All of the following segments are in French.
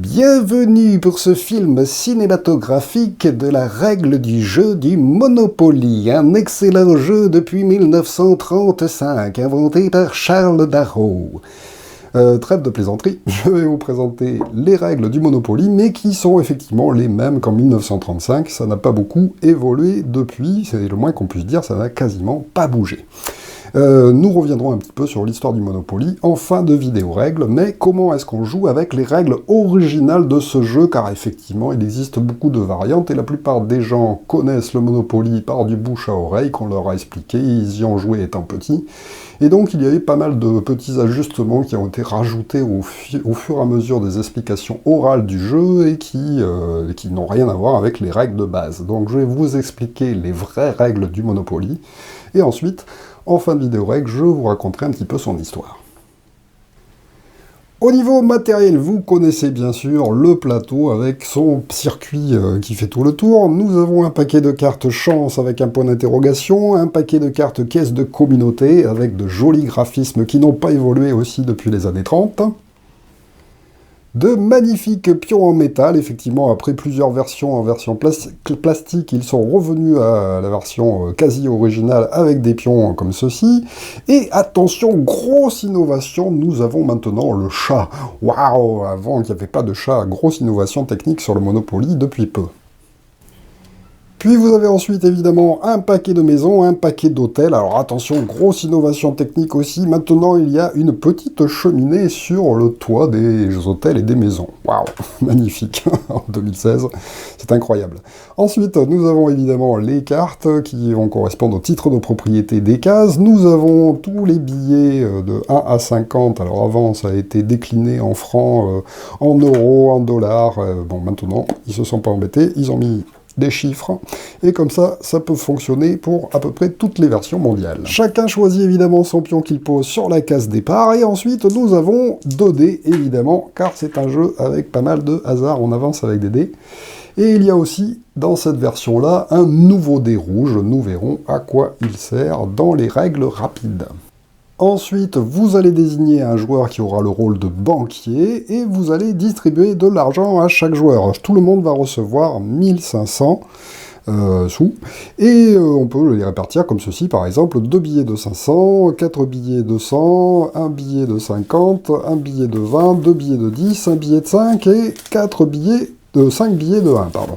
Bienvenue pour ce film cinématographique de la règle du jeu du Monopoly, un excellent jeu depuis 1935, inventé par Charles Darrow. Trêve de plaisanterie, je vais vous présenter les règles du Monopoly, mais qui sont effectivement les mêmes qu'en 1935, ça n'a pas beaucoup évolué depuis, c'est le moins qu'on puisse dire, ça n'a quasiment pas bougé. Nous reviendrons un petit peu sur l'histoire du Monopoly en fin de vidéo règles, mais comment est-ce qu'on joue avec les règles originales de ce jeu, car effectivement il existe beaucoup de variantes et la plupart des gens connaissent le Monopoly par du bouche à oreille qu'on leur a expliqué, ils y ont joué étant petits, et donc il y avait pas mal de petits ajustements qui ont été rajoutés au fur et à mesure des explications orales du jeu et qui n'ont rien à voir avec les règles de base. Donc je vais vous expliquer les vraies règles du Monopoly, et ensuite, en fin de vidéo règle, je vous raconterai un petit peu son histoire. Au niveau matériel, vous connaissez bien sûr le plateau avec son circuit qui fait tout le tour. Nous avons un paquet de cartes chance avec un point d'interrogation, un paquet de cartes caisse de communauté avec de jolis graphismes qui n'ont pas évolué aussi depuis les années 30. De magnifiques pions en métal, effectivement, après plusieurs versions en version plastique, ils sont revenus à la version quasi originale avec des pions comme ceci. Et attention, grosse innovation, nous avons maintenant le chat. Waouh, avant il n'y avait pas de chat, grosse innovation technique sur le Monopoly depuis peu. Puis vous avez ensuite évidemment un paquet de maisons, un paquet d'hôtels. Alors attention, grosse innovation technique aussi. Maintenant, il y a une petite cheminée sur le toit des hôtels et des maisons. Waouh, magnifique, en 2016, c'est incroyable. Ensuite, nous avons évidemment les cartes qui vont correspondre au titre de propriété des cases. Nous avons tous les billets de 1 à 50. Alors avant, ça a été décliné en francs, en euros, en dollars. Bon, maintenant, ils se sont pas embêtés, ils ont mis des chiffres, et comme ça, ça peut fonctionner pour à peu près toutes les versions mondiales. Chacun choisit évidemment son pion qu'il pose sur la case départ, et ensuite nous avons 2 dés, évidemment, car c'est un jeu avec pas mal de hasard, on avance avec des dés. Et il y a aussi, dans cette version-là, un nouveau dé rouge, nous verrons à quoi il sert dans les règles rapides. Ensuite, vous allez désigner un joueur qui aura le rôle de banquier, et vous allez distribuer de l'argent à chaque joueur. Tout le monde va recevoir 1500 sous, et on peut les répartir comme ceci, par exemple, 2 billets de 500, 4 billets de 100, 1 billet de 50, 1 billet de 20, 2 billets de 10, 1 billet de 5, et 5 billets de 1, pardon.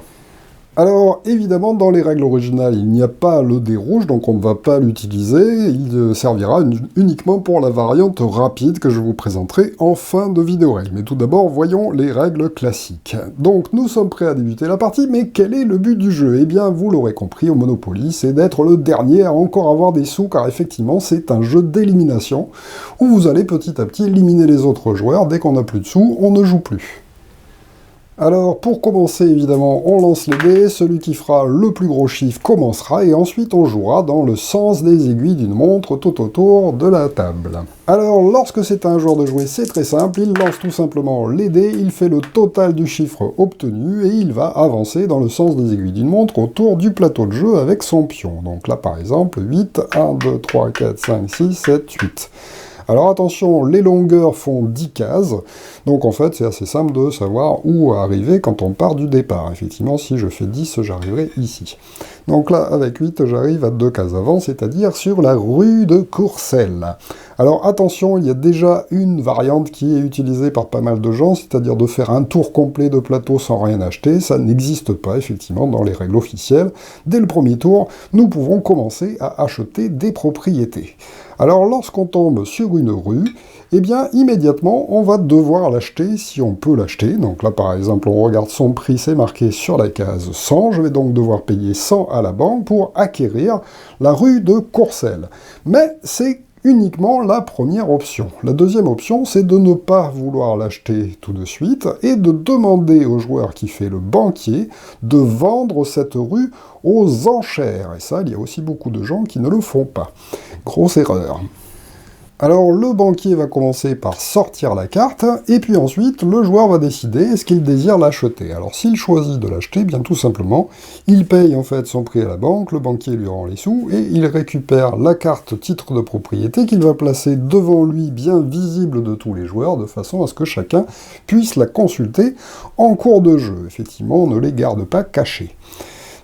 Alors, évidemment, dans les règles originales, il n'y a pas le dé rouge, donc on ne va pas l'utiliser. Il servira uniquement pour la variante rapide que je vous présenterai en fin de vidéo règle. Mais tout d'abord, voyons les règles classiques. Donc, nous sommes prêts à débuter la partie, mais quel est le but du jeu? Eh bien, vous l'aurez compris, au Monopoly, c'est d'être le dernier à encore avoir des sous, car effectivement, c'est un jeu d'élimination, où vous allez petit à petit éliminer les autres joueurs. Dès qu'on n'a plus de sous, on ne joue plus. Alors, pour commencer, évidemment, on lance les dés, celui qui fera le plus gros chiffre commencera, et ensuite on jouera dans le sens des aiguilles d'une montre tout autour de la table. Alors, lorsque c'est à un joueur de jouer, c'est très simple, il lance tout simplement les dés, il fait le total du chiffre obtenu, et il va avancer dans le sens des aiguilles d'une montre autour du plateau de jeu avec son pion. Donc là, par exemple, 8, 1, 2, 3, 4, 5, 6, 7, 8. Alors attention, les longueurs font 10 cases, donc en fait c'est assez simple de savoir où arriver quand on part du départ. Effectivement, si je fais 10, j'arriverai ici. Donc là, avec 8, j'arrive à 2 cases avant, c'est-à-dire sur la rue de Courcelles. Alors attention, il y a déjà une variante qui est utilisée par pas mal de gens, c'est-à-dire de faire un tour complet de plateau sans rien acheter. Ça n'existe pas, effectivement, dans les règles officielles. Dès le premier tour, nous pouvons commencer à acheter des propriétés. Alors lorsqu'on tombe sur une rue, eh bien immédiatement on va devoir l'acheter si on peut l'acheter. Donc là par exemple on regarde son prix, c'est marqué sur la case 100, je vais donc devoir payer 100 à la banque pour acquérir la rue de Courcelles. Mais c'est uniquement la première option. La deuxième option, c'est de ne pas vouloir l'acheter tout de suite et de demander au joueur qui fait le banquier de vendre cette rue aux enchères. Et ça, il y a aussi beaucoup de gens qui ne le font pas. Grosse erreur. Alors le banquier va commencer par sortir la carte, et puis ensuite le joueur va décider est-ce qu'il désire l'acheter. Alors s'il choisit de l'acheter, bien tout simplement, il paye en fait son prix à la banque, le banquier lui rend les sous, et il récupère la carte titre de propriété qu'il va placer devant lui, bien visible de tous les joueurs, de façon à ce que chacun puisse la consulter en cours de jeu. Effectivement, on ne les garde pas cachés.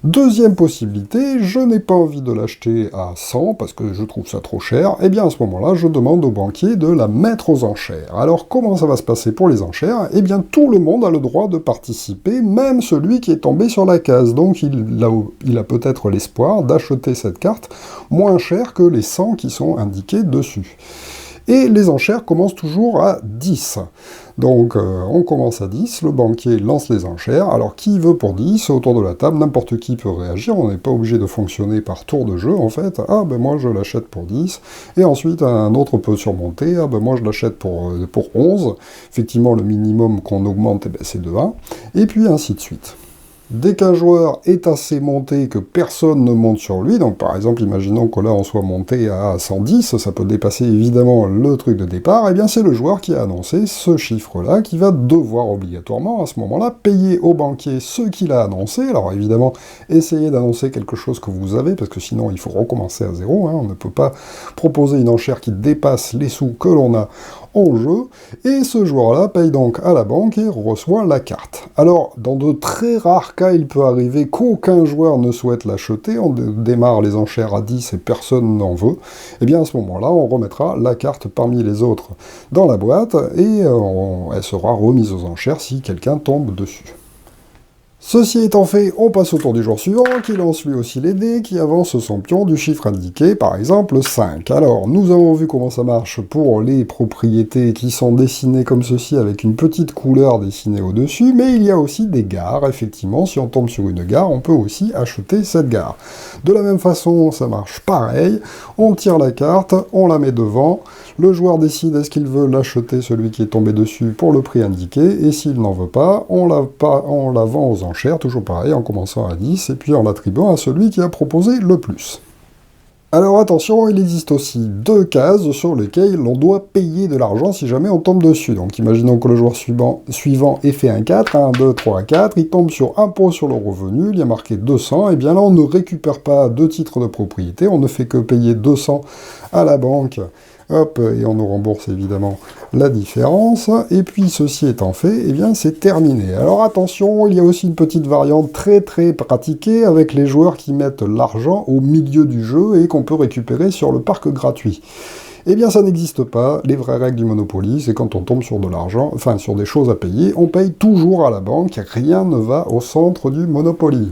Deuxième possibilité, je n'ai pas envie de l'acheter à 100 parce que je trouve ça trop cher, et bien à ce moment-là, je demande au banquier de la mettre aux enchères. Alors comment ça va se passer pour les enchères? Eh bien tout le monde a le droit de participer, même celui qui est tombé sur la case, donc il a peut-être l'espoir d'acheter cette carte moins cher que les 100 qui sont indiqués dessus. Et les enchères commencent toujours à 10. Donc on commence à 10, le banquier lance les enchères, alors qui veut pour 10? Autour de la table, n'importe qui peut réagir, on n'est pas obligé de fonctionner par tour de jeu en fait. Ah ben moi je l'achète pour 10, et ensuite un autre peut surmonter, ah ben moi je l'achète pour 11, effectivement le minimum qu'on augmente eh ben, c'est de 1, et puis ainsi de suite. Dès qu'un joueur est assez monté que personne ne monte sur lui, donc par exemple, imaginons que là on soit monté à 110, ça peut dépasser évidemment le truc de départ, et bien c'est le joueur qui a annoncé ce chiffre-là, qui va devoir obligatoirement à ce moment-là payer au banquier ce qu'il a annoncé. Alors évidemment, essayez d'annoncer quelque chose que vous avez, parce que sinon il faut recommencer à zéro, hein. On ne peut pas proposer une enchère qui dépasse les sous que l'on a en jeu, et ce joueur-là paye donc à la banque et reçoit la carte. Alors, dans de très rares cas, il peut arriver qu'aucun joueur ne souhaite l'acheter, on démarre les enchères à 10 et personne n'en veut, et bien à ce moment-là, on remettra la carte parmi les autres dans la boîte, et elle sera remise aux enchères si quelqu'un tombe dessus. Ceci étant fait, on passe au tour du joueur suivant, qui lance lui aussi les dés, qui avance son pion du chiffre indiqué, par exemple 5. Alors, nous avons vu comment ça marche pour les propriétés qui sont dessinées comme ceci, avec une petite couleur dessinée au-dessus, mais il y a aussi des gares, effectivement, si on tombe sur une gare, on peut aussi acheter cette gare. De la même façon, ça marche pareil, on tire la carte, on la met devant, le joueur décide est-ce qu'il veut l'acheter, celui qui est tombé dessus, pour le prix indiqué, et s'il n'en veut pas, on la vend aux enchères, toujours pareil, en commençant à 10, et puis en l'attribuant à celui qui a proposé le plus. Alors attention, il existe aussi deux cases sur lesquelles on doit payer de l'argent si jamais on tombe dessus. Donc imaginons que le joueur suivant ait fait un 4, 1, 2, 3, 4, il tombe sur impôt sur le revenu, il y a marqué 200, et bien là on ne récupère pas de titre de propriété, on ne fait que payer 200 à la banque. Hop, et on nous rembourse évidemment la différence, et puis ceci étant fait, eh bien c'est terminé. Alors attention, il y a aussi une petite variante très pratiquée avec les joueurs qui mettent l'argent au milieu du jeu et qu'on peut récupérer sur le parc gratuit. Eh bien ça n'existe pas, les vraies règles du Monopoly, c'est quand on tombe sur de l'argent, enfin sur des choses à payer, on paye toujours à la banque, rien ne va au centre du Monopoly.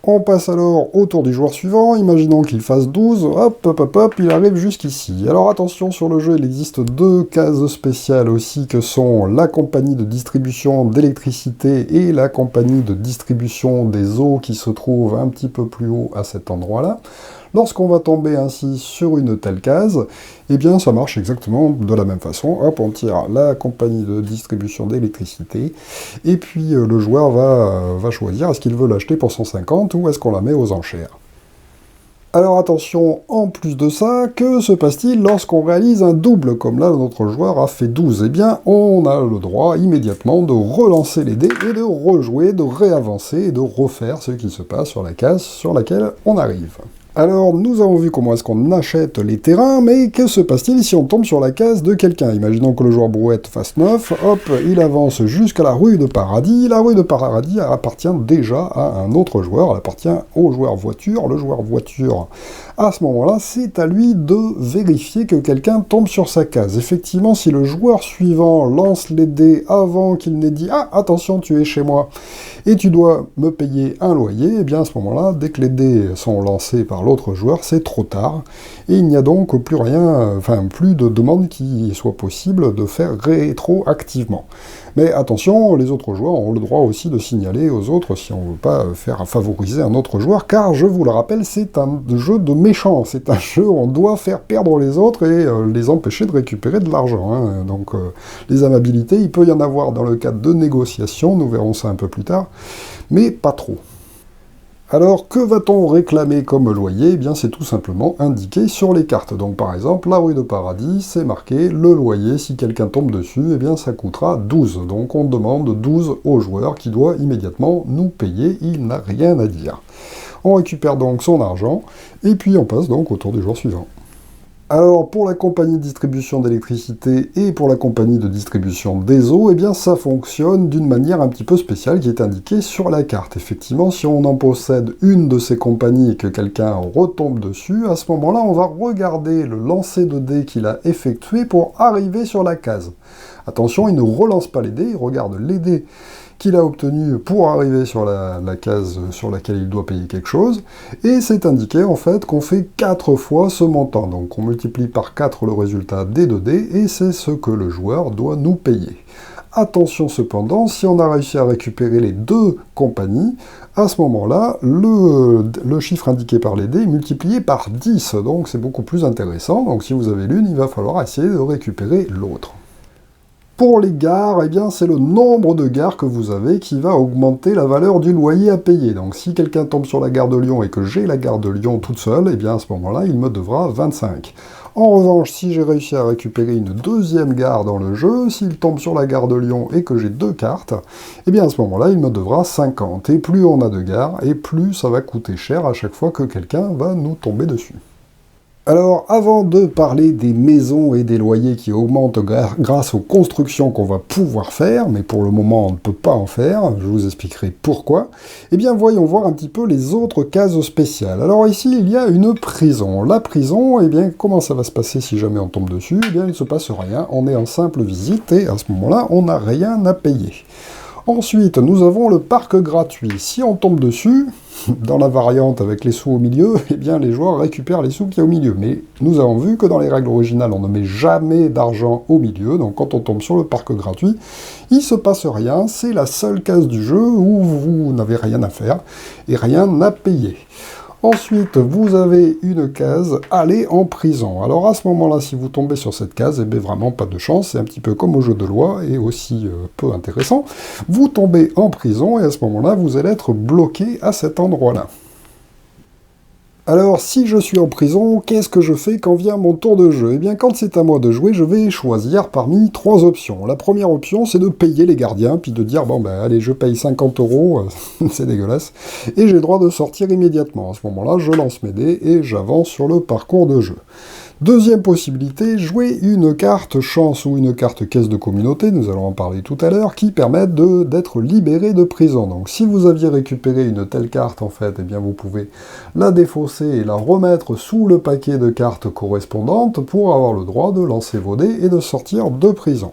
On passe alors au tour du joueur suivant, imaginons qu'il fasse 12, hop, il arrive jusqu'ici. Alors attention, sur le jeu, il existe deux cases spéciales aussi, que sont la compagnie de distribution d'électricité et la compagnie de distribution des eaux qui se trouve un petit peu plus haut à cet endroit-là. Lorsqu'on va tomber ainsi sur une telle case, eh bien ça marche exactement de la même façon. Hop, on tire la compagnie de distribution d'électricité, et puis le joueur va choisir est-ce qu'il veut l'acheter pour 150 ou est-ce qu'on la met aux enchères. Alors attention, en plus de ça, que se passe-t-il lorsqu'on réalise un double, comme là notre joueur a fait 12? Eh bien, on a le droit immédiatement de relancer les dés et de rejouer, de réavancer et de refaire ce qui se passe sur la case sur laquelle on arrive. Alors, nous avons vu comment est-ce qu'on achète les terrains, mais que se passe-t-il si on tombe sur la case de quelqu'un? Imaginons que le joueur brouette fasse 9, hop, il avance jusqu'à la rue de Paradis. La rue de Paradis appartient déjà à un autre joueur, elle appartient au joueur voiture. Le joueur voiture, à ce moment-là, c'est à lui de vérifier que quelqu'un tombe sur sa case. Effectivement, si le joueur suivant lance les dés avant qu'il n'ait dit « Ah, attention, tu es chez moi, et tu dois me payer un loyer », eh bien à ce moment-là, dès que les dés sont lancés par l'autre joueur, c'est trop tard, et il n'y a donc plus rien, plus de demande qui soit possible de faire rétroactivement. Mais attention, les autres joueurs ont le droit aussi de signaler aux autres si on ne veut pas faire favoriser un autre joueur, car je vous le rappelle, c'est un jeu de méchants, c'est un jeu où on doit faire perdre les autres et les empêcher de récupérer de l'argent. Hein. Donc les amabilités, il peut y en avoir dans le cadre de négociations, nous verrons ça un peu plus tard, mais pas trop. Alors, que va-t-on réclamer comme loyer? Eh bien, c'est tout simplement indiqué sur les cartes. Donc, par exemple, la rue de Paradis, c'est marqué le loyer, si quelqu'un tombe dessus, eh bien, ça coûtera 12. Donc, on demande 12 au joueur qui doit immédiatement nous payer. Il n'a rien à dire. On récupère donc son argent, et puis on passe donc au tour du jour suivant. Alors, pour la compagnie de distribution d'électricité et pour la compagnie de distribution des eaux, eh bien, ça fonctionne d'une manière un petit peu spéciale qui est indiquée sur la carte. Effectivement, si on en possède une de ces compagnies et que quelqu'un retombe dessus, à ce moment-là, on va regarder le lancer de dés qu'il a effectué pour arriver sur la case. Attention, il ne relance pas les dés, il regarde les dés qu'il a obtenu pour arriver sur la case sur laquelle il doit payer quelque chose, et c'est indiqué en fait qu'on fait 4 fois ce montant, donc on multiplie par 4 le résultat des 2 dés, et c'est ce que le joueur doit nous payer. Attention cependant, si on a réussi à récupérer les 2 compagnies, à ce moment-là, le chiffre indiqué par les dés est multiplié par 10, donc c'est beaucoup plus intéressant, donc si vous avez l'une, il va falloir essayer de récupérer l'autre. Pour les gares, eh bien, c'est le nombre de gares que vous avez qui va augmenter la valeur du loyer à payer. Donc si quelqu'un tombe sur la gare de Lyon et que j'ai la gare de Lyon toute seule, eh bien à ce moment-là, il me devra 25. En revanche, si j'ai réussi à récupérer une deuxième gare dans le jeu, s'il tombe sur la gare de Lyon et que j'ai 2 cartes, eh bien à ce moment-là, il me devra 50. Et plus on a de gares, et plus ça va coûter cher à chaque fois que quelqu'un va nous tomber dessus. Alors, avant de parler des maisons et des loyers qui augmentent grâce aux constructions qu'on va pouvoir faire, mais pour le moment on ne peut pas en faire, je vous expliquerai pourquoi, eh bien voyons voir un petit peu les autres cases spéciales. Alors ici, il y a une prison. La prison, eh bien, comment ça va se passer si jamais on tombe dessus? Eh bien, il ne se passe rien, on est en simple visite et à ce moment-là, on n'a rien à payer. Ensuite, nous avons le parc gratuit. Si on tombe dessus, dans la variante avec les sous au milieu, eh bien les joueurs récupèrent les sous qu'il y a au milieu. Mais nous avons vu que dans les règles originales, on ne met jamais d'argent au milieu. Donc quand on tombe sur le parc gratuit, il ne se passe rien. C'est la seule case du jeu où vous n'avez rien à faire et rien à payer. Ensuite, vous avez une case « Aller en prison ». Alors à ce moment-là, si vous tombez sur cette case, eh bien vraiment pas de chance, c'est un petit peu comme au jeu de loi, et aussi peu intéressant. Vous tombez en prison, et à ce moment-là, vous allez être bloqué à cet endroit-là. Alors, si je suis en prison, qu'est-ce que je fais quand vient mon tour de jeu? Eh bien, quand c'est à moi de jouer, je vais choisir parmi 3 options. La première option, c'est de payer les gardiens, puis de dire, bon, ben, allez, je paye 50 €, c'est dégueulasse, et j'ai le droit de sortir immédiatement. À ce moment-là, je lance mes dés et j'avance sur le parcours de jeu. Deuxième possibilité, jouer une carte chance ou une carte caisse de communauté, nous allons en parler tout à l'heure, qui permettent d'être libéré de prison. Donc si vous aviez récupéré une telle carte, en fait, eh bien vous pouvez la défausser et la remettre sous le paquet de cartes correspondantes pour avoir le droit de lancer vos dés et de sortir de prison.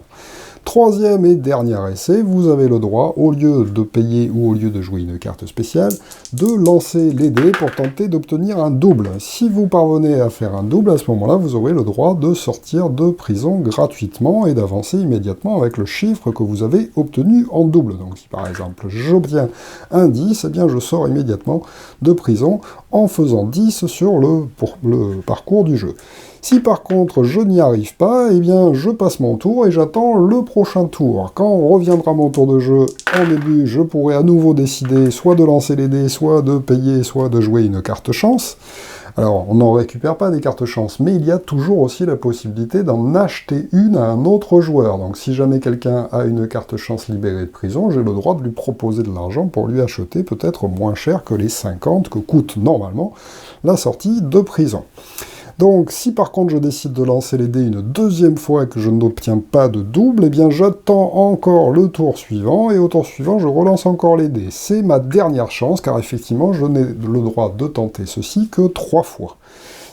Troisième et dernier essai, vous avez le droit, au lieu de payer ou au lieu de jouer une carte spéciale, de lancer les dés pour tenter d'obtenir un double. Si vous parvenez à faire un double, à ce moment-là, vous aurez le droit de sortir de prison gratuitement et d'avancer immédiatement avec le chiffre que vous avez obtenu en double. Donc si par exemple j'obtiens un 10, eh bien je sors immédiatement de prison en faisant 10 sur le parcours du jeu. Si par contre je n'y arrive pas, eh bien je passe mon tour et j'attends le prochain tour. Quand reviendra mon tour de jeu, en début, je pourrai à nouveau décider soit de lancer les dés, soit de payer, soit de jouer une carte chance. Alors, on n'en récupère pas des cartes chance, mais il y a toujours aussi la possibilité d'en acheter une à un autre joueur. Donc si jamais quelqu'un a une carte chance libérée de prison, j'ai le droit de lui proposer de l'argent pour lui acheter peut-être moins cher que les 50 que coûte normalement la sortie de prison. Donc, si par contre je décide de lancer les dés une deuxième fois et que je n'obtiens pas de double, eh bien j'attends encore le tour suivant, et au tour suivant je relance encore les dés. C'est ma dernière chance, car effectivement je n'ai le droit de tenter ceci que 3 fois.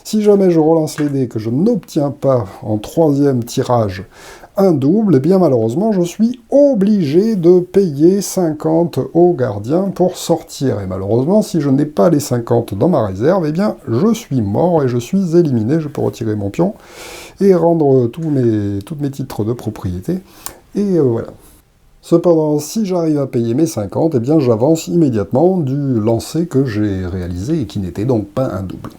Si jamais je relance les dés et que je n'obtiens pas en troisième tirage un double, eh bien malheureusement je suis obligé de payer 50 au gardien pour sortir. Et malheureusement, si je n'ai pas les 50 dans ma réserve, eh bien je suis mort et je suis éliminé. Je peux retirer mon pion et rendre tous mes titres de propriété. Et voilà. Cependant, si j'arrive à payer mes 50, eh bien j'avance immédiatement du lancer que j'ai réalisé et qui n'était donc pas un double.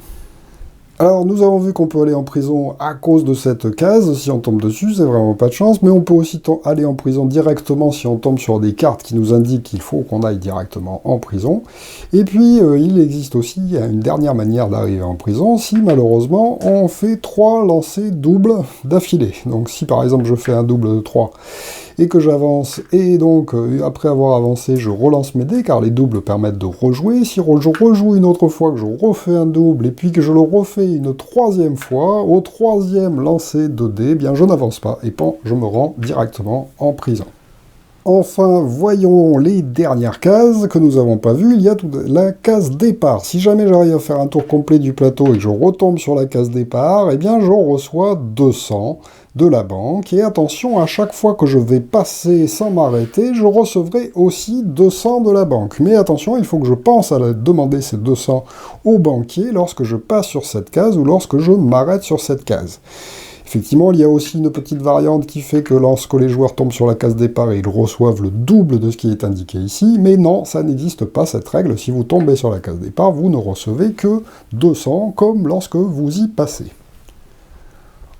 Alors, nous avons vu qu'on peut aller en prison à cause de cette case, si on tombe dessus, c'est vraiment pas de chance, mais on peut aussi aller en prison directement si on tombe sur des cartes qui nous indiquent qu'il faut qu'on aille directement en prison. Et puis, il existe aussi une dernière manière d'arriver en prison, si malheureusement on fait 3 lancers doubles d'affilée. Donc si par exemple je fais un double de 3, et que j'avance, et donc après avoir avancé, je relance mes dés, car les doubles permettent de rejouer. Si je rejoue une autre fois, que je refais un double, et puis que je le refais une 3e fois, au 3e lancer de dés, eh bien je n'avance pas, et pan, je me rends directement en prison. Enfin, voyons les dernières cases que nous n'avons pas vues. Il y a la case départ. Si jamais j'arrive à faire un tour complet du plateau et que je retombe sur la case départ, eh bien je reçois 200 de la banque. Et attention, à chaque fois que je vais passer sans m'arrêter, je recevrai aussi 200 de la banque. Mais attention, il faut que je pense à demander ces 200 au banquier lorsque je passe sur cette case ou lorsque je m'arrête sur cette case. Effectivement, il y a aussi une petite variante qui fait que lorsque les joueurs tombent sur la case départ, ils reçoivent le double de ce qui est indiqué ici, mais non, ça n'existe pas cette règle. Si vous tombez sur la case départ, vous ne recevez que 200, comme lorsque vous y passez.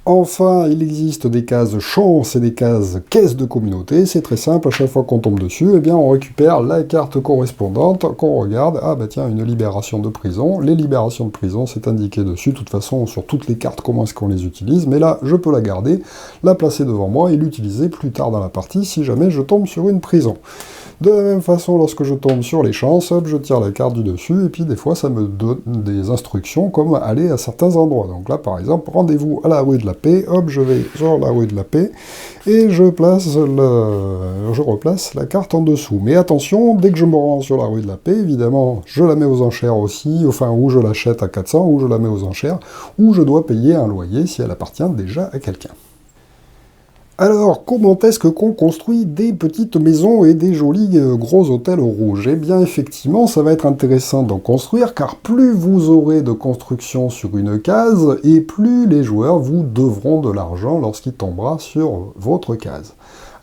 Enfin, il existe des cases chance et des cases caisse de communauté. C'est très simple, à chaque fois qu'on tombe dessus, eh bien on récupère la carte correspondante, qu'on regarde. Ah bah tiens, une libération de prison. Les libérations de prison, c'est indiqué dessus. De toute façon, sur toutes les cartes, comment est-ce qu'on les utilise. Mais là, je peux la garder, la placer devant moi et l'utiliser plus tard dans la partie si jamais je tombe sur une prison. De la même façon, lorsque je tombe sur les chances, hop, je tire la carte du dessus, et puis des fois ça me donne des instructions comme aller à certains endroits. Donc là, par exemple, rendez-vous à la rue de la Paix, hop, je vais sur la rue de la Paix, et je replace la carte en dessous. Mais attention, dès que je me rends sur la rue de la Paix, évidemment, je la mets aux enchères aussi, enfin, ou je l'achète à 400, ou je la mets aux enchères, ou je dois payer un loyer si elle appartient déjà à quelqu'un. Alors, comment est-ce qu'on construit des petites maisons et des jolis gros hôtels rouges? Eh bien, effectivement, ça va être intéressant d'en construire, car plus vous aurez de construction sur une case, et plus les joueurs vous devront de l'argent lorsqu'il tombera sur votre case.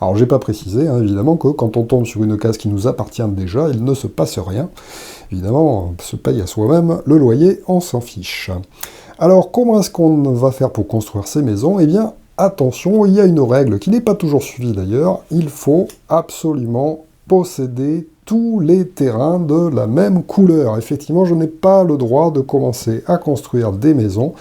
Alors, j'ai pas précisé, hein, évidemment, que quand on tombe sur une case qui nous appartient déjà, il ne se passe rien. Évidemment, on se paye à soi-même le loyer, on s'en fiche. Alors, comment est-ce qu'on va faire pour construire ces maisons? Eh bien, attention, il y a une règle qui n'est pas toujours suivie d'ailleurs, il faut absolument posséder tous les terrains de la même couleur. Effectivement, je n'ai pas le droit de commencer à construire des maisons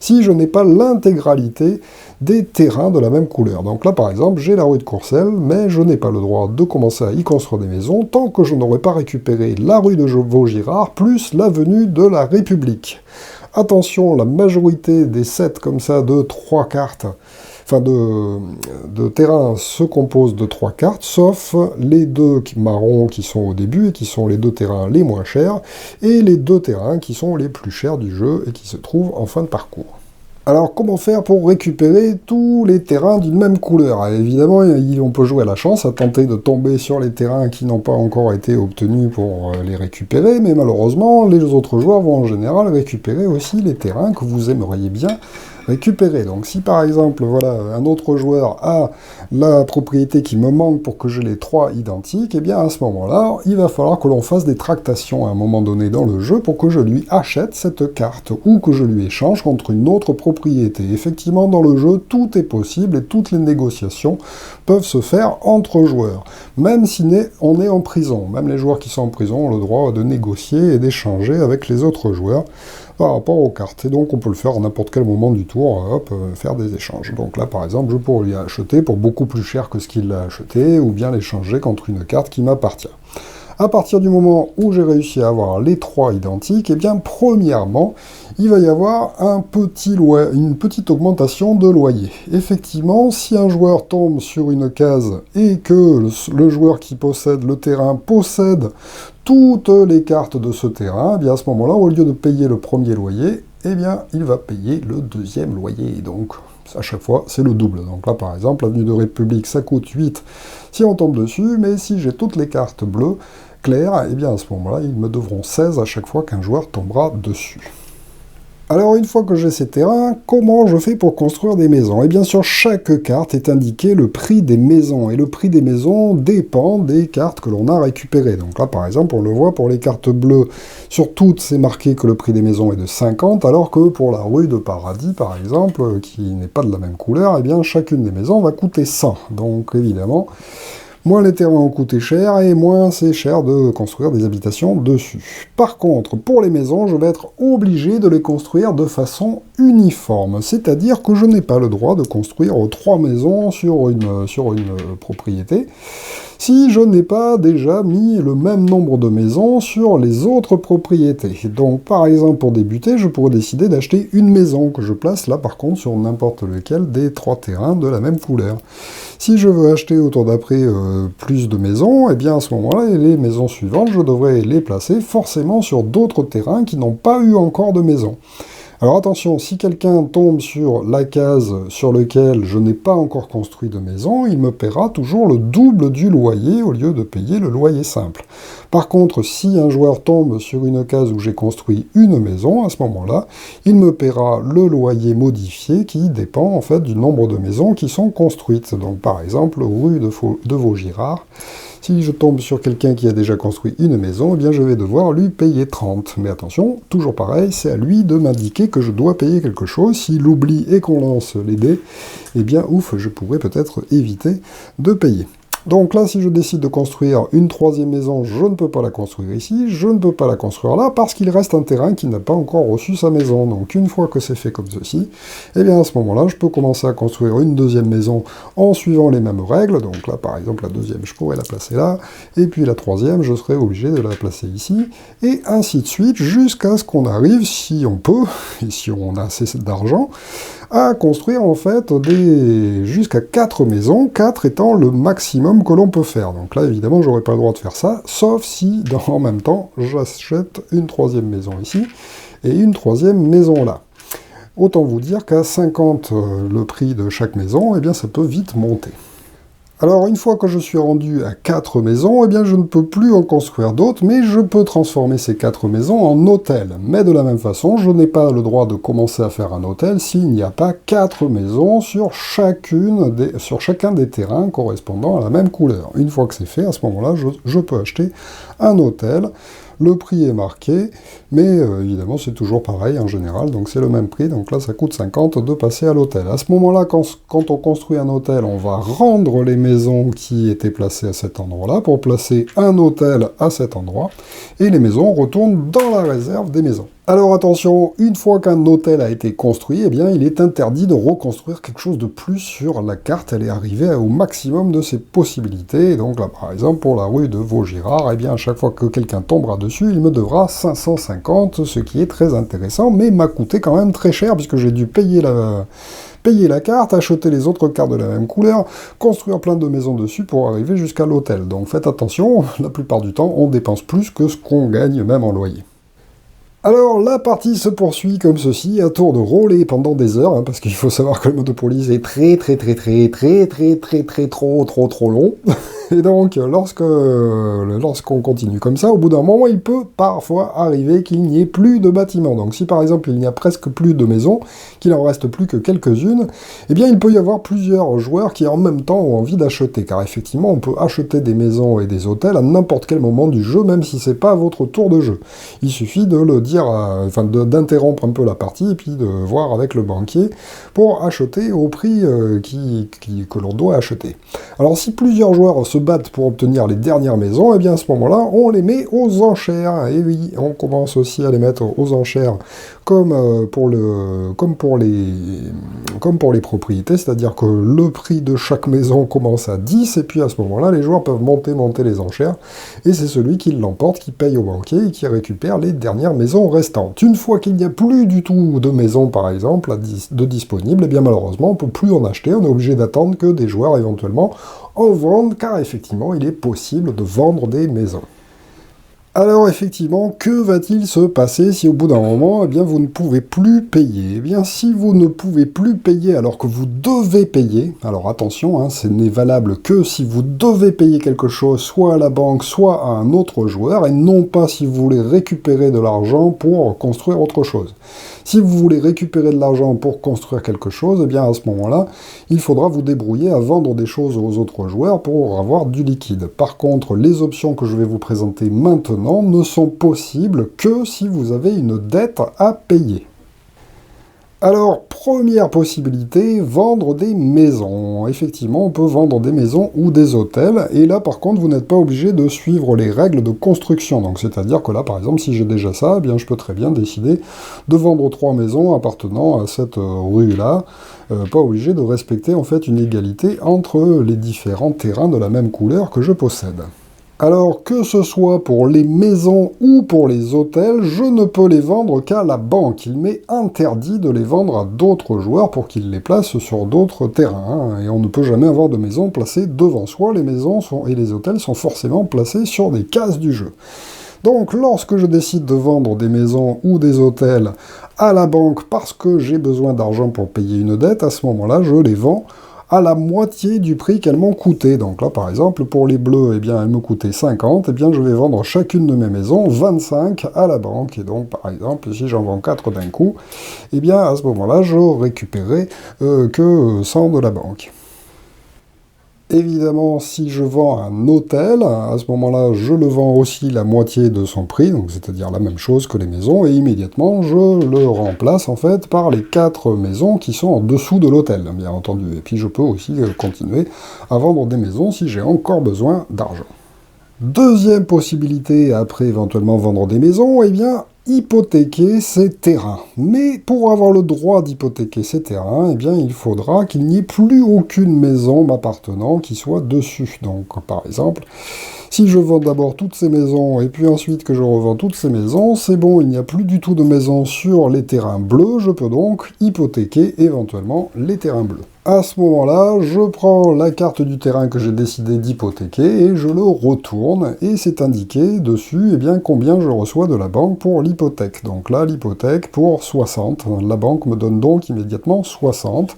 si je n'ai pas l'intégralité des terrains de la même couleur. Donc là, par exemple, j'ai la rue de Courcelles, mais je n'ai pas le droit de commencer à y construire des maisons tant que je n'aurai pas récupéré la rue de Vaugirard plus l'avenue de la République. Attention, la majorité des sets comme ça de 3 cartes, enfin de terrain se compose de 3 cartes, sauf les 2 marrons qui sont au début et qui sont les 2 terrains les moins chers, et les 2 terrains qui sont les plus chers du jeu et qui se trouvent en fin de parcours. Alors, comment faire pour récupérer tous les terrains d'une même couleur? Évidemment, on peut jouer à la chance, à tenter de tomber sur les terrains qui n'ont pas encore été obtenus pour les récupérer, mais malheureusement, les autres joueurs vont en général récupérer aussi les terrains que vous aimeriez bien récupérer. Donc si par exemple, voilà, un autre joueur a la propriété qui me manque pour que j'ai les 3 identiques, et bien à ce moment-là, il va falloir que l'on fasse des tractations à un moment donné dans le jeu pour que je lui achète cette carte, ou que je lui échange contre une autre propriété. Effectivement, dans le jeu, tout est possible, et toutes les négociations peuvent se faire entre joueurs. Même si on est en prison, même les joueurs qui sont en prison ont le droit de négocier et d'échanger avec les autres joueurs par rapport aux cartes. Et donc on peut le faire à n'importe quel moment du tour, hop, faire des échanges. Donc là par exemple, je pourrais lui acheter pour beaucoup plus cher que ce qu'il a acheté, ou bien l'échanger contre une carte qui m'appartient. À partir du moment où j'ai réussi à avoir les 3 identiques, eh bien premièrement, il va y avoir une petite augmentation de loyer. Effectivement, si un joueur tombe sur une case et que le joueur qui possède le terrain possède toutes les cartes de ce terrain, eh bien à ce moment-là, au lieu de payer le premier loyer, eh bien il va payer le 2e loyer. Donc à chaque fois, c'est le double. Donc là, par exemple, l'avenue de République, ça coûte 8 si on tombe dessus, mais si j'ai toutes les cartes bleues claires, eh bien à ce moment-là, ils me devront 16 à chaque fois qu'un joueur tombera dessus. Alors une fois que j'ai ces terrains, comment je fais pour construire des maisons? Et bien sur chaque carte est indiqué le prix des maisons, et le prix des maisons dépend des cartes que l'on a récupérées. Donc là par exemple on le voit pour les cartes bleues, sur toutes c'est marqué que le prix des maisons est de 50, alors que pour la rue de Paradis par exemple, qui n'est pas de la même couleur, et bien chacune des maisons va coûter 100. Donc évidemment, moins les terrains ont coûté cher, et moins c'est cher de construire des habitations dessus. Par contre, pour les maisons, je vais être obligé de les construire de façon uniforme, c'est-à-dire que je n'ai pas le droit de construire 3 maisons sur une propriété, si je n'ai pas déjà mis le même nombre de maisons sur les autres propriétés. Donc par exemple, pour débuter, je pourrais décider d'acheter une maison que je place là par contre sur n'importe lequel des 3 terrains de la même couleur. Si je veux acheter au tour d'après plus de maisons, et bien à ce moment-là, les maisons suivantes, je devrais les placer forcément sur d'autres terrains qui n'ont pas eu encore de maison. Alors attention, si quelqu'un tombe sur la case sur laquelle je n'ai pas encore construit de maison, il me paiera toujours le double du loyer au lieu de payer le loyer simple. Par contre, si un joueur tombe sur une case où j'ai construit une maison, à ce moment-là, il me paiera le loyer modifié qui dépend en fait du nombre de maisons qui sont construites. Donc par exemple, rue de Vaugirard, si je tombe sur quelqu'un qui a déjà construit une maison, eh bien je vais devoir lui payer 30. Mais attention, toujours pareil, c'est à lui de m'indiquer que je dois payer quelque chose. S'il oublie et qu'on lance les dés, eh bien ouf, je pourrais peut-être éviter de payer. Donc là, si je décide de construire une 3e maison, je ne peux pas la construire ici, je ne peux pas la construire là, parce qu'il reste un terrain qui n'a pas encore reçu sa maison. Donc une fois que c'est fait comme ceci, eh bien à ce moment-là, je peux commencer à construire une 2e maison en suivant les mêmes règles. Donc là, par exemple, la 2e, je pourrais la placer là, et puis la 3e, je serais obligé de la placer ici, et ainsi de suite, jusqu'à ce qu'on arrive, si on peut, et si on a assez d'argent, à construire en fait jusqu'à 4 maisons, 4 étant le maximum que l'on peut faire. Donc là, évidemment, j'aurais pas le droit de faire ça, sauf si, en même temps, j'achète une 3e maison ici, et une 3e maison là. Autant vous dire qu'à 50 le prix de chaque maison, eh bien ça peut vite monter. Alors, une fois que je suis rendu à 4 maisons, eh bien je ne peux plus en construire d'autres, mais je peux transformer ces 4 maisons en hôtels. Mais de la même façon, je n'ai pas le droit de commencer à faire un hôtel s'il n'y a pas 4 maisons sur chacun des terrains correspondant à la même couleur. Une fois que c'est fait, à ce moment-là, je peux acheter un hôtel. Le prix est marqué, mais évidemment c'est toujours pareil en général, donc c'est le même prix, donc là ça coûte 50 de passer à l'hôtel. À ce moment-là, quand on construit un hôtel, on va rendre les maisons qui étaient placées à cet endroit-là pour placer un hôtel à cet endroit, et les maisons retournent dans la réserve des maisons. Alors attention, une fois qu'un hôtel a été construit, eh bien il est interdit de reconstruire quelque chose de plus sur la carte, elle est arrivée au maximum de ses possibilités, et donc là par exemple pour la rue de Vaugirard, eh bien à chaque fois que quelqu'un tombera dessus, il me devra 550, ce qui est très intéressant, mais m'a coûté quand même très cher, puisque j'ai dû payer la carte, acheter les autres cartes de la même couleur, construire plein de maisons dessus pour arriver jusqu'à l'hôtel. Donc faites attention, la plupart du temps on dépense plus que ce qu'on gagne même en loyer. Alors, la partie se poursuit comme ceci, à tour de rôle et pendant des heures, parce qu'il faut savoir que le Monopoly est très trop long. Et donc, lorsqu'on continue comme ça, au bout d'un moment, il peut parfois arriver qu'il n'y ait plus de bâtiments. Donc, si par exemple, il n'y a presque plus de maisons, qu'il en reste plus que quelques-unes, eh bien, il peut y avoir plusieurs joueurs qui en même temps ont envie d'acheter. Car effectivement, on peut acheter des maisons et des hôtels à n'importe quel moment du jeu, même si c'est pas votre tour de jeu. Il suffit de le dire, d'interrompre un peu la partie et puis de voir avec le banquier pour acheter au prix que l'on doit acheter. Alors, si plusieurs joueurs se battent pour obtenir les dernières maisons, et bien à ce moment-là, on les met aux enchères. Et oui, on commence aussi à les mettre aux enchères comme pour les propriétés, c'est-à-dire que le prix de chaque maison commence à 10, et puis à ce moment-là, les joueurs peuvent monter les enchères, et c'est celui qui l'emporte qui paye au banquier et qui récupère les dernières maisons restantes. Une fois qu'il n'y a plus du tout de maisons, par exemple, de disponibles, et bien malheureusement, on ne peut plus en acheter, on est obligé d'attendre que des joueurs éventuellement en vendent, car effectivement, il est possible de vendre des maisons. Alors effectivement, que va-t-il se passer si au bout d'un moment, eh bien, vous ne pouvez plus payer? Eh bien, si vous ne pouvez plus payer alors que vous devez payer, alors attention, ce n'est valable que si vous devez payer quelque chose, soit à la banque, soit à un autre joueur, et non pas si vous voulez récupérer de l'argent pour construire autre chose. Si vous voulez récupérer de l'argent pour construire quelque chose, eh bien à ce moment-là, il faudra vous débrouiller à vendre des choses aux autres joueurs pour avoir du liquide. Par contre, les options que je vais vous présenter maintenant ne sont possibles que si vous avez une dette à payer. Alors, première possibilité, vendre des maisons. Effectivement, on peut vendre des maisons ou des hôtels, et là par contre, vous n'êtes pas obligé de suivre les règles de construction. Donc, c'est-à-dire que là, par exemple, si j'ai déjà ça, eh bien, je peux très bien décider de vendre 3 maisons appartenant à cette rue-là, pas obligé de respecter en fait une égalité entre les différents terrains de la même couleur que je possède. Alors, que ce soit pour les maisons ou pour les hôtels, je ne peux les vendre qu'à la banque. Il m'est interdit de les vendre à d'autres joueurs pour qu'ils les placent sur d'autres terrains. Et on ne peut jamais avoir de maisons placées devant soi. Les maisons et les hôtels sont forcément placés sur des cases du jeu. Donc, lorsque je décide de vendre des maisons ou des hôtels à la banque parce que j'ai besoin d'argent pour payer une dette, à ce moment-là, je les vends à la moitié du prix qu'elles m'ont coûté. Donc là, par exemple, pour les bleus, eh bien, elles me coûtaient 50, eh bien, je vais vendre chacune de mes maisons 25 à la banque. Et donc, par exemple, si j'en vends 4 d'un coup, eh bien, à ce moment-là, je récupérerai que 100 de la banque. Évidemment, si je vends un hôtel, à ce moment-là, je le vends aussi la moitié de son prix, donc c'est-à-dire la même chose que les maisons, et immédiatement, je le remplace en fait par les 4 maisons qui sont en dessous de l'hôtel, bien entendu. Et puis je peux aussi continuer à vendre des maisons si j'ai encore besoin d'argent. Deuxième possibilité, après éventuellement vendre des maisons, eh bien, hypothéquer ces terrains. Mais pour avoir le droit d'hypothéquer ces terrains, eh bien, il faudra qu'il n'y ait plus aucune maison m'appartenant qui soit dessus. Donc, par exemple, si je vends d'abord toutes ces maisons et puis ensuite que je revends toutes ces maisons, c'est bon, il n'y a plus du tout de maisons sur les terrains bleus, je peux donc hypothéquer éventuellement les terrains bleus. À ce moment-là, je prends la carte du terrain que j'ai décidé d'hypothéquer et je le retourne, et c'est indiqué dessus eh bien, combien je reçois de la banque pour l'hypothèque. Donc là, l'hypothèque pour 60. La banque me donne donc immédiatement 60.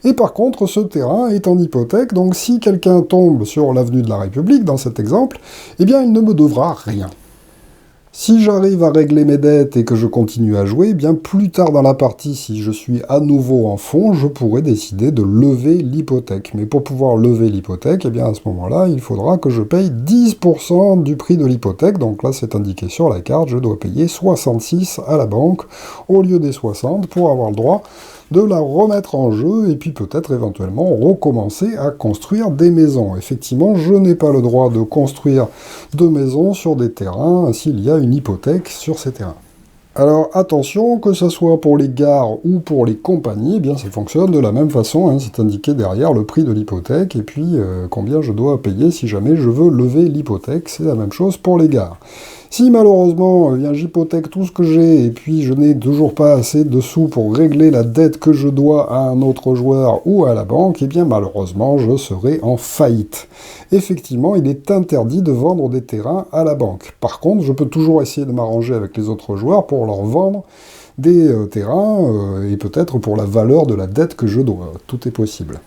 Et par contre, ce terrain est en hypothèque, donc si quelqu'un tombe sur l'avenue de la République, dans cet exemple, eh bien, il ne me devra rien. Si j'arrive à régler mes dettes et que je continue à jouer, bien plus tard dans la partie, si je suis à nouveau en fond, je pourrais décider de lever l'hypothèque. Mais pour pouvoir lever l'hypothèque, eh bien à ce moment-là, il faudra que je paye 10% du prix de l'hypothèque. Donc là, c'est indiqué sur la carte, je dois payer 66 à la banque au lieu des 60 pour avoir le droit de la remettre en jeu et puis peut-être éventuellement recommencer à construire des maisons. Effectivement, je n'ai pas le droit de construire de maisons sur des terrains s'il y a une hypothèque sur ces terrains. Alors attention, que ce soit pour les gares ou pour les compagnies, eh bien ça fonctionne de la même façon, hein, c'est indiqué derrière le prix de l'hypothèque et puis combien je dois payer si jamais je veux lever l'hypothèque, c'est la même chose pour les gares. Si malheureusement j'hypothèque tout ce que j'ai et puis je n'ai toujours pas assez de sous pour régler la dette que je dois à un autre joueur ou à la banque, eh bien malheureusement je serai en faillite. Effectivement, il est interdit de vendre des terrains à la banque. Par contre, je peux toujours essayer de m'arranger avec les autres joueurs pour leur vendre des terrains et peut-être pour la valeur de la dette que je dois. Tout est possible.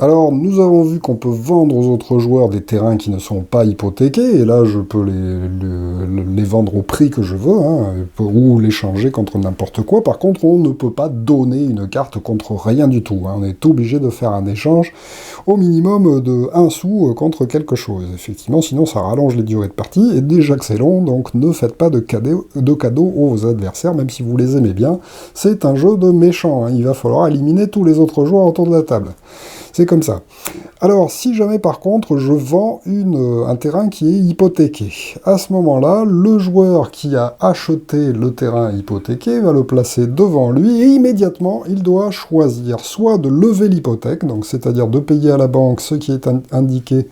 Alors, nous avons vu qu'on peut vendre aux autres joueurs des terrains qui ne sont pas hypothéqués, et là, je peux les vendre au prix que je veux, hein, ou les changer contre n'importe quoi. Par contre, on ne peut pas donner une carte contre rien du tout. Hein. On est obligé de faire un échange au minimum de 1 sou contre quelque chose. Effectivement, sinon, ça rallonge les durées de partie, et déjà que c'est long, donc ne faites pas de cadeaux aux adversaires, même si vous les aimez bien. C'est un jeu de méchants, hein. Il va falloir éliminer tous les autres joueurs autour de la table. C'est comme ça. Alors, si jamais par contre je vends un terrain qui est hypothéqué, à ce moment-là, le joueur qui a acheté le terrain hypothéqué va le placer devant lui et immédiatement il doit choisir soit de lever l'hypothèque, donc c'est-à-dire de payer à la banque ce qui est indiqué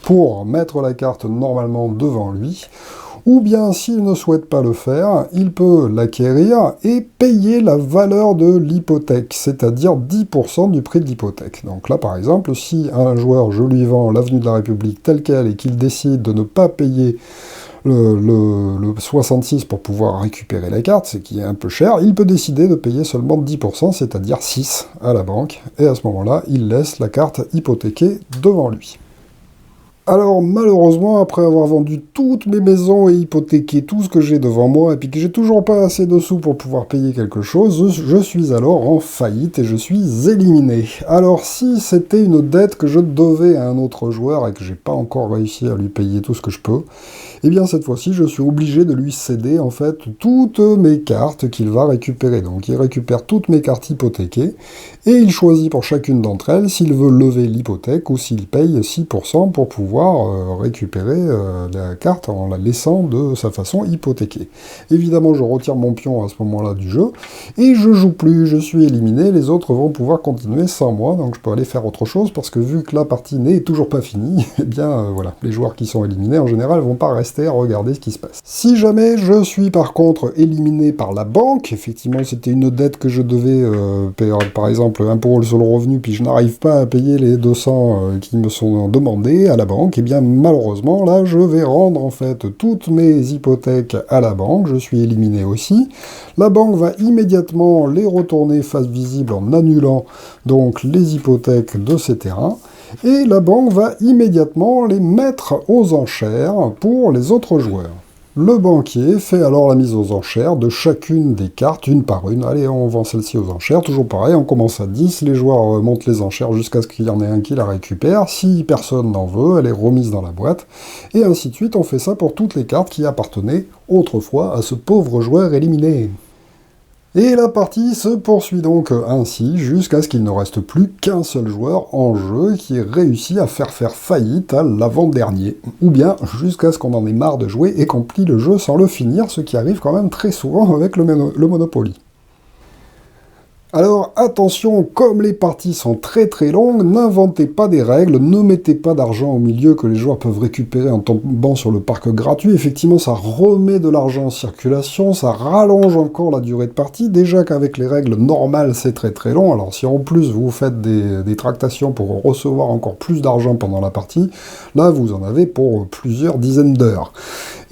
pour mettre la carte normalement devant lui, ou bien s'il ne souhaite pas le faire, il peut l'acquérir et payer la valeur de l'hypothèque, c'est-à-dire 10% du prix de l'hypothèque. Donc là, par exemple, si un joueur, je lui vends l'avenue de la République telle qu'elle et qu'il décide de ne pas payer le 66 pour pouvoir récupérer la carte, c'est qui est un peu cher, il peut décider de payer seulement 10%, c'est-à-dire 6 à la banque, et à ce moment-là, il laisse la carte hypothéquée devant lui. Alors malheureusement, après avoir vendu toutes mes maisons et hypothéqué tout ce que j'ai devant moi, et puis que j'ai toujours pas assez de sous pour pouvoir payer quelque chose, je suis alors en faillite et je suis éliminé. Alors si c'était une dette que je devais à un autre joueur et que j'ai pas encore réussi à lui payer tout ce que je peux, eh bien cette fois-ci je suis obligé de lui céder en fait toutes mes cartes qu'il va récupérer. Donc il récupère toutes mes cartes hypothéquées et il choisit pour chacune d'entre elles s'il veut lever l'hypothèque ou s'il paye 6% pour pouvoir récupérer la carte en la laissant de sa façon hypothéquée. Évidemment, je retire mon pion à ce moment-là du jeu, et je joue plus, je suis éliminé, les autres vont pouvoir continuer sans moi, donc je peux aller faire autre chose, parce que vu que la partie n'est toujours pas finie, eh bien voilà, les joueurs qui sont éliminés en général vont pas rester à regarder ce qui se passe. Si jamais je suis par contre éliminé par la banque, effectivement c'était une dette que je devais payer, par exemple impôt sur le revenu, puis je n'arrive pas à payer les 200 qui me sont demandés à la banque, et bien malheureusement là je vais rendre en fait toutes mes hypothèques à la banque, je suis éliminé aussi. La banque va immédiatement les retourner face visible en annulant donc les hypothèques de ces terrains, et la banque va immédiatement les mettre aux enchères pour les autres joueurs. Le banquier fait alors la mise aux enchères de chacune des cartes, une par une. Allez, on vend celle-ci aux enchères, toujours pareil, on commence à 10, les joueurs montent les enchères jusqu'à ce qu'il y en ait un qui la récupère. Si personne n'en veut, elle est remise dans la boîte. Et ainsi de suite, on fait ça pour toutes les cartes qui appartenaient autrefois à ce pauvre joueur éliminé. Et la partie se poursuit donc ainsi jusqu'à ce qu'il ne reste plus qu'un seul joueur en jeu qui ait réussi à faire faillite à l'avant-dernier. Ou bien jusqu'à ce qu'on en ait marre de jouer et qu'on plie le jeu sans le finir, ce qui arrive quand même très souvent avec le Monopoly. Alors attention, comme les parties sont très très longues, n'inventez pas des règles, ne mettez pas d'argent au milieu que les joueurs peuvent récupérer en tombant sur le parc gratuit. Effectivement, ça remet de l'argent en circulation, ça rallonge encore la durée de partie. Déjà qu'avec les règles normales, c'est très très long. Alors si en plus vous faites des tractations pour recevoir encore plus d'argent pendant la partie, là vous en avez pour plusieurs dizaines d'heures,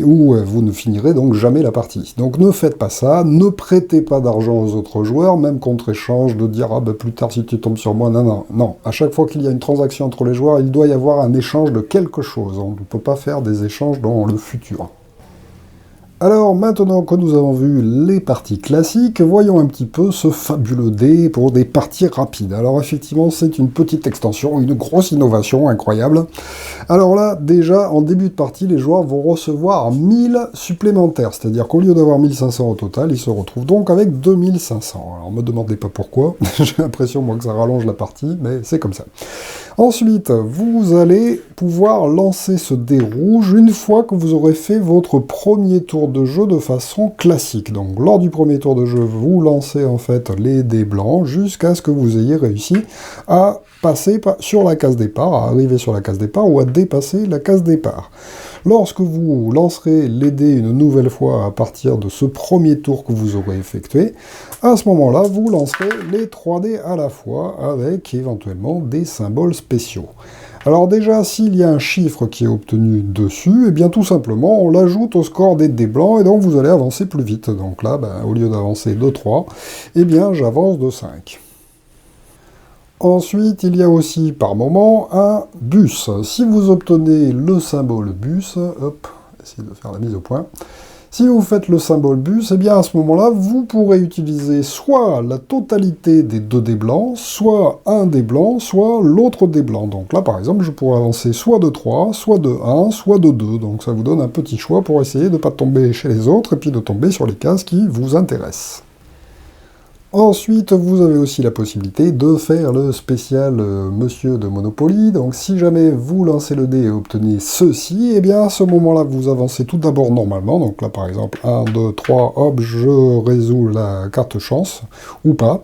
où vous ne finirez donc jamais la partie. Donc ne faites pas ça, ne prêtez pas d'argent aux autres joueurs, même contre échange, de dire « Ah ben plus tard si tu tombes sur moi », non, non, non. À chaque fois qu'il y a une transaction entre les joueurs, il doit y avoir un échange de quelque chose. On ne peut pas faire des échanges dans le futur. Alors maintenant que nous avons vu les parties classiques, voyons un petit peu ce fabuleux dé pour des parties rapides. Alors effectivement, c'est une petite extension, une grosse innovation incroyable. Alors là, déjà, en début de partie, les joueurs vont recevoir 1000 supplémentaires, c'est-à-dire qu'au lieu d'avoir 1500 au total, ils se retrouvent donc avec 2500. Alors me demandez pas pourquoi, j'ai l'impression moi que ça rallonge la partie, mais c'est comme ça. Ensuite, vous allez pouvoir lancer ce dé rouge une fois que vous aurez fait votre premier tour de jeu de façon classique. Donc lors du premier tour de jeu, vous lancez en fait les dés blancs jusqu'à ce que vous ayez réussi à passer sur la case départ, à arriver sur la case départ ou à dépasser la case départ. Lorsque vous lancerez les dés une nouvelle fois à partir de ce premier tour que vous aurez effectué, à ce moment-là, vous lancerez les 3 dés à la fois avec éventuellement des symboles spéciaux. Alors déjà, s'il y a un chiffre qui est obtenu dessus, eh bien tout simplement, on l'ajoute au score des dés blancs et donc vous allez avancer plus vite. Donc là, au lieu d'avancer de 3, eh bien j'avance de 5. Ensuite, il y a aussi par moment un bus. Si vous obtenez le symbole bus, hop, essayez de faire la mise au point. Si vous faites le symbole bus, eh bien à ce moment-là, vous pourrez utiliser soit la totalité des 2 dés blancs, soit un dé blanc, soit l'autre dé blanc. Donc là, par exemple, je pourrais avancer soit de 3, soit de 1, soit de 2. Donc ça vous donne un petit choix pour essayer de ne pas tomber chez les autres et puis de tomber sur les cases qui vous intéressent. Ensuite, vous avez aussi la possibilité de faire le spécial Monsieur de Monopoly. Donc si jamais vous lancez le dé et obtenez ceci, eh bien à ce moment-là, vous avancez tout d'abord normalement. Donc là, par exemple, 1, 2, 3, hop, je résous la carte chance, ou pas.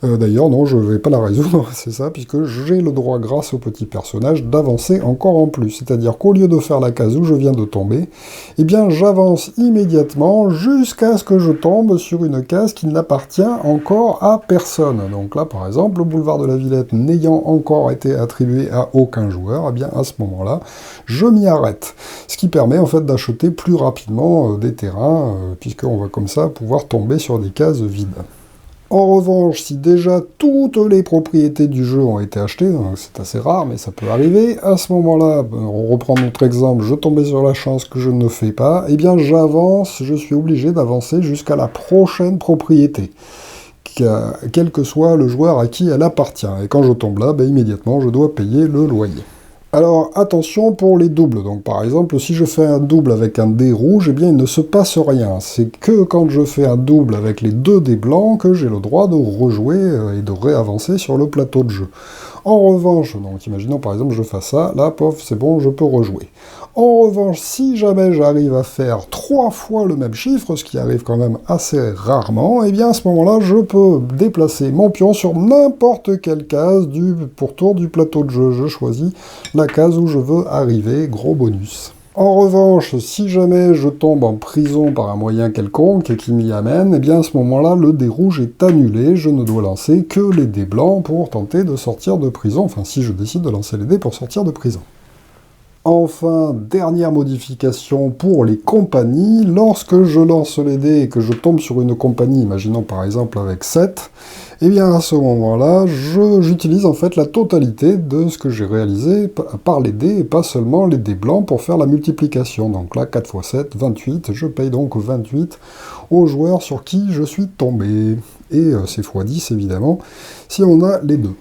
D'ailleurs, non, je ne vais pas la résoudre, c'est ça, puisque j'ai le droit, grâce au petit personnage, d'avancer encore en plus. C'est-à-dire qu'au lieu de faire la case où je viens de tomber, eh bien j'avance immédiatement jusqu'à ce que je tombe sur une case qui n'appartient encore à personne. Donc là, par exemple, le boulevard de la Villette n'ayant encore été attribué à aucun joueur, eh bien à ce moment-là, je m'y arrête. Ce qui permet en fait d'acheter plus rapidement des terrains, puisqu'on va comme ça pouvoir tomber sur des cases vides. En revanche, si déjà toutes les propriétés du jeu ont été achetées, c'est assez rare, mais ça peut arriver, à ce moment-là, on reprend notre exemple, je tombais sur la chance que je ne fais pas, eh bien j'avance, je suis obligé d'avancer jusqu'à la prochaine propriété, quel que soit le joueur à qui elle appartient. Et quand je tombe là, immédiatement, je dois payer le loyer. Alors attention pour les doubles, donc par exemple si je fais un double avec un dé rouge, eh bien il ne se passe rien, c'est que quand je fais un double avec les deux dés blancs que j'ai le droit de rejouer et de réavancer sur le plateau de jeu. En revanche, donc imaginons par exemple je fais ça, là pof c'est bon, je peux rejouer. En revanche, si jamais j'arrive à faire 3 fois le même chiffre, ce qui arrive quand même assez rarement, eh bien à ce moment-là, je peux déplacer mon pion sur n'importe quelle case du pourtour du plateau de jeu. Je choisis la case où je veux arriver, gros bonus. En revanche, si jamais je tombe en prison par un moyen quelconque qui m'y amène, eh bien à ce moment-là, le dé rouge est annulé, je ne dois lancer que les dés blancs pour tenter de sortir de prison, enfin si je décide de lancer les dés pour sortir de prison. Enfin, dernière modification pour les compagnies, lorsque je lance les dés et que je tombe sur une compagnie, imaginons par exemple avec 7, et bien à ce moment-là, j'utilise en fait la totalité de ce que j'ai réalisé par les dés, et pas seulement les dés blancs pour faire la multiplication. Donc là, 4 x 7, 28, je paye donc 28 aux joueurs sur qui je suis tombé. Et c'est x 10 évidemment, si on a les deux.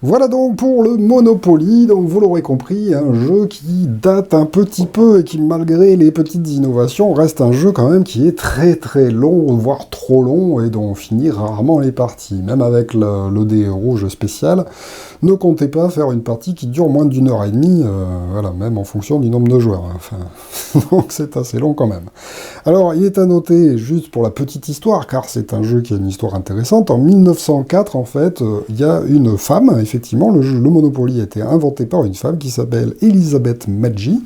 Voilà donc pour le Monopoly, donc vous l'aurez compris, un jeu qui date un petit peu et qui malgré les petites innovations reste un jeu quand même qui est très très long, voire trop long et dont on finit rarement les parties. Même avec le dé rouge spécial, ne comptez pas faire une partie qui dure moins d'une heure et demie, voilà, même en fonction du nombre de joueurs. Enfin, donc c'est assez long quand même. Alors il est à noter, juste pour la petite histoire, car c'est un jeu qui a une histoire intéressante, en 1904 en fait, il y a une femme, effectivement, le Monopoly a été inventé par une femme qui s'appelle Elizabeth Magie,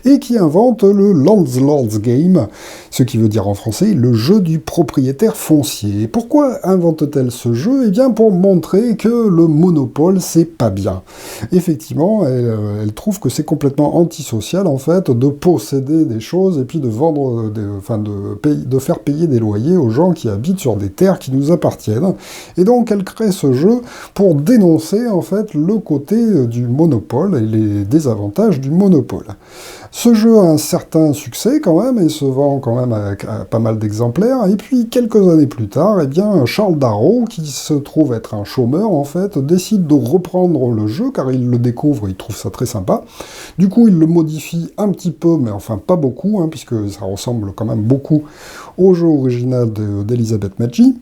et qui invente le Landlord's Game, ce qui veut dire en français le jeu du propriétaire foncier. Pourquoi invente-t-elle ce jeu? Eh bien pour montrer que le monopole c'est pas bien. Effectivement, elle trouve que c'est complètement antisocial en fait de posséder des choses et puis de vendre, de faire payer des loyers aux gens qui habitent sur des terres qui nous appartiennent. Et donc elle crée ce jeu pour dénoncer en fait le côté du monopole et les désavantages du monopole. Ce jeu a un certain succès quand même et se vend quand même avec pas mal d'exemplaires. Et puis quelques années plus tard, eh bien Charles Darrow, qui se trouve être un chômeur en fait, décide de reprendre le jeu car il le découvre, il trouve ça très sympa. Du coup, il le modifie un petit peu, mais enfin pas beaucoup, puisque ça ressemble quand même beaucoup au jeu original d'Elizabeth Magie.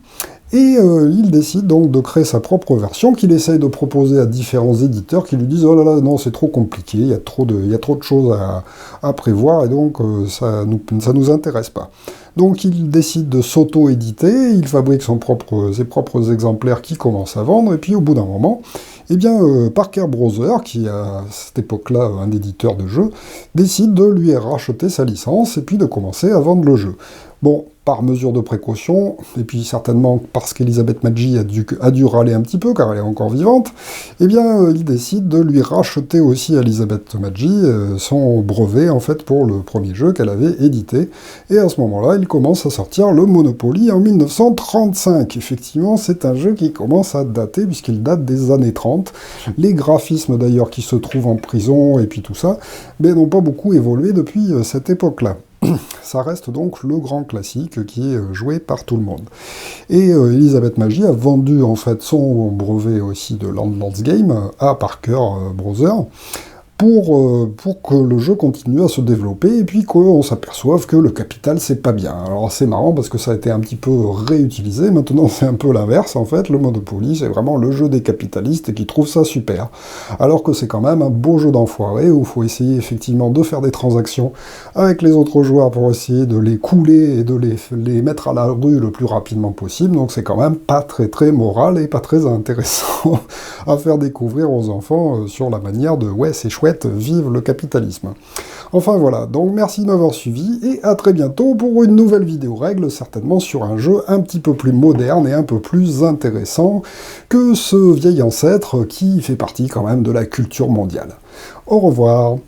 Et il décide donc de créer sa propre version qu'il essaye de proposer à différents éditeurs qui lui disent « Oh là là, non, c'est trop compliqué, il y a trop de choses à prévoir et donc ça nous intéresse pas. » Donc il décide de s'auto-éditer, il fabrique ses propres exemplaires qui commencent à vendre, et puis au bout d'un moment, eh bien, Parker Brothers, qui est à cette époque-là un éditeur de jeux, décide de lui racheter sa licence et puis de commencer à vendre le jeu. Bon, par mesure de précaution, et puis certainement parce qu'Elizabeth Magie a dû râler un petit peu, car elle est encore vivante, eh bien, il décide de lui racheter aussi à Elizabeth Magie son brevet, en fait, pour le premier jeu qu'elle avait édité. Et à ce moment-là, il commence à sortir le Monopoly en 1935. Effectivement, c'est un jeu qui commence à dater, puisqu'il date des années 30. Les graphismes, d'ailleurs, qui se trouvent en prison, et puis tout ça, n'ont pas beaucoup évolué depuis cette époque-là. Ça reste donc le grand classique qui est joué par tout le monde. Et Elizabeth Magie a vendu en fait son brevet aussi de Landlord's Game à Parker Brothers pour que le jeu continue à se développer et puis qu'on s'aperçoive que le capital c'est pas bien. Alors c'est marrant parce que ça a été un petit peu réutilisé, maintenant c'est un peu l'inverse en fait, le Monopoly c'est vraiment le jeu des capitalistes qui trouvent ça super. Alors que c'est quand même un beau jeu d'enfoiré où il faut essayer effectivement de faire des transactions avec les autres joueurs pour essayer de les couler et de les mettre à la rue le plus rapidement possible, donc c'est quand même pas très très moral et pas très intéressant à faire découvrir aux enfants sur la manière de ouais c'est chouette, vive le capitalisme. Enfin voilà, donc merci de m'avoir suivi, et à très bientôt pour une nouvelle vidéo règle, certainement sur un jeu un petit peu plus moderne et un peu plus intéressant que ce vieil ancêtre qui fait partie quand même de la culture mondiale. Au revoir.